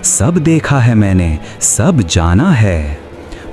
सब देखा है मैंने, सब जाना है।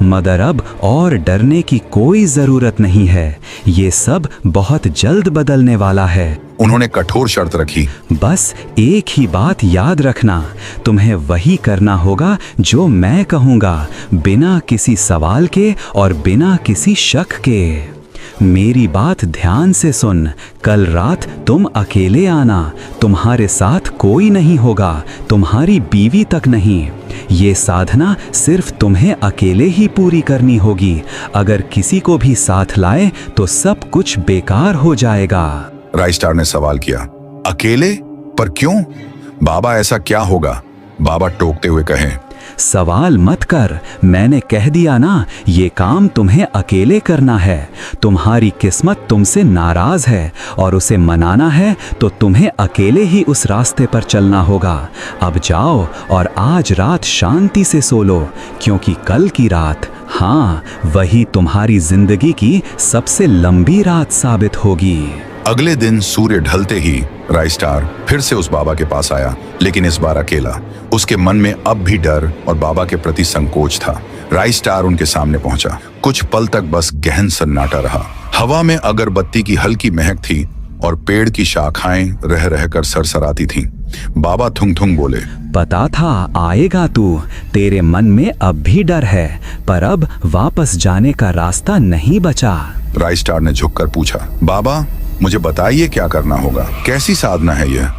मगर अब और डरने की कोई जरूरत नहीं है, ये सब बहुत जल्द बदलने वाला है। उन्होंने कठोर शर्त रखी। बस एक ही बात याद रखना, तुम्हें वही करना होगा जो मैं कहूँगा, बिना किसी सवाल के और बिना किसी शक के। मेरी बात ध्यान से सुन, कल रात तुम अकेले आना, तुम्हारे साथ कोई नहीं होगा, तुम्हारी बीवी तक नहीं। ये साधना सिर्फ तुम्हें अकेले ही पूरी करनी होगी, अगर किसी को भी साथ लाए तो सब कुछ बेकार हो जाएगा। राइस्टार ने सवाल किया, अकेले? पर क्यों? बाबा ऐसा क्या होगा? बाबा टोकते हुए कहे, सवाल मत कर, मैंने कह दिया ना, ये काम तुम्हें अकेले करना है। तुम्हारी किस्मत तुमसे नाराज है और उसे मनाना है तो तुम्हें अकेले ही उस रास्ते पर चलना होगा। अब जाओ और आज रात शांति से सो लो, क्योंकि कल की रात, हाँ, वही तुम्हारी जिंदगी की सबसे लंबी रात साबित होगी। अगले दिन सूर्य ढलते ही राइस्टार फिर से उस बाबा के पास आया, लेकिन इस बार अकेला। उसके मन में अब भी डर और बाबा के प्रति संकोच था। राइस्टार उनके सामने पहुंचा। कुछ पल तक बस गहन सन्नाटा रहा। हवा में अगरबत्ती की हल्की महक थी और पेड़ की शाखाएं रह रहकर सरसराती थीं। बाबा थुंग थुंग बोले, पता था आएगा तू, तेरे मन में अब भी डर है, पर अब वापस जाने का रास्ता नहीं बचा। राइस्टार ने झुककर पूछा, बाबा मुझे बताइए क्या करना होगा, कैसी साधना है यह?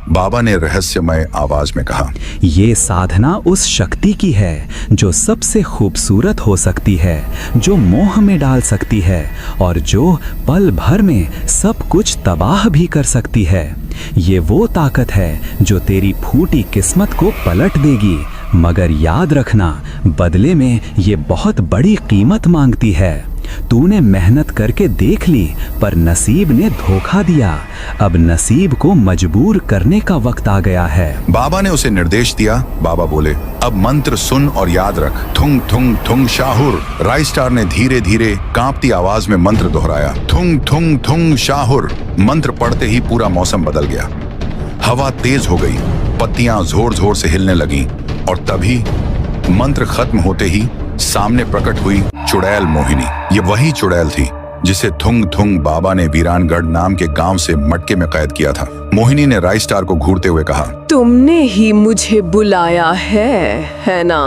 बाबा ने रहस्यमय आवाज में कहा, ये साधना उस शक्ति की है जो सबसे खूबसूरत हो सकती है, जो मोह में डाल सकती है और जो पल भर में सब कुछ तबाह भी कर सकती है। ये वो ताकत है जो तेरी फूटी किस्मत को पलट देगी, मगर याद रखना, बदले में ये बहुत बड़ी कीमत मांगती है। तूने मेहनत करके देख ली, पर नसीब ने धोखा दिया। अब नसीब को मजबूर करने का वक्त आ गया है। बाबा ने उसे निर्देश दिया। बाबा बोले, अब मंत्र सुन और याद रख, थुंग थुंग थुंग शाहुर। राइस्टार ने धीरे धीरे कांपती आवाज में मंत्र दोहराया, थुंग थुंग थुंग शाहुर। मंत्र पढ़ते ही पूरा मौसम बदल गया। हवा तेज हो गई, पत्तियां जोर जोर से हिलने लगीं और तभी मंत्र खत्म होते ही सामने प्रकट हुई चुड़ैल मोहिनी। ये वही चुड़ैल थी जिसे थुंग थुंग बाबा ने वीरानगढ़ नाम के गांव से मटके में कैद किया था। मोहिनी ने राइस्टार को घूरते हुए कहा, तुमने ही मुझे बुलाया है ना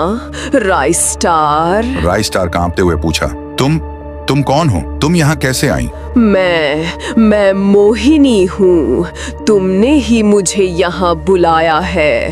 राइस्टार? राइस्टार कांपते हुए पूछा, तुम कौन हो? तुम यहाँ कैसे आई? मैं मोहिनी हूँ। तुमने ही मुझे यहाँ बुलाया है।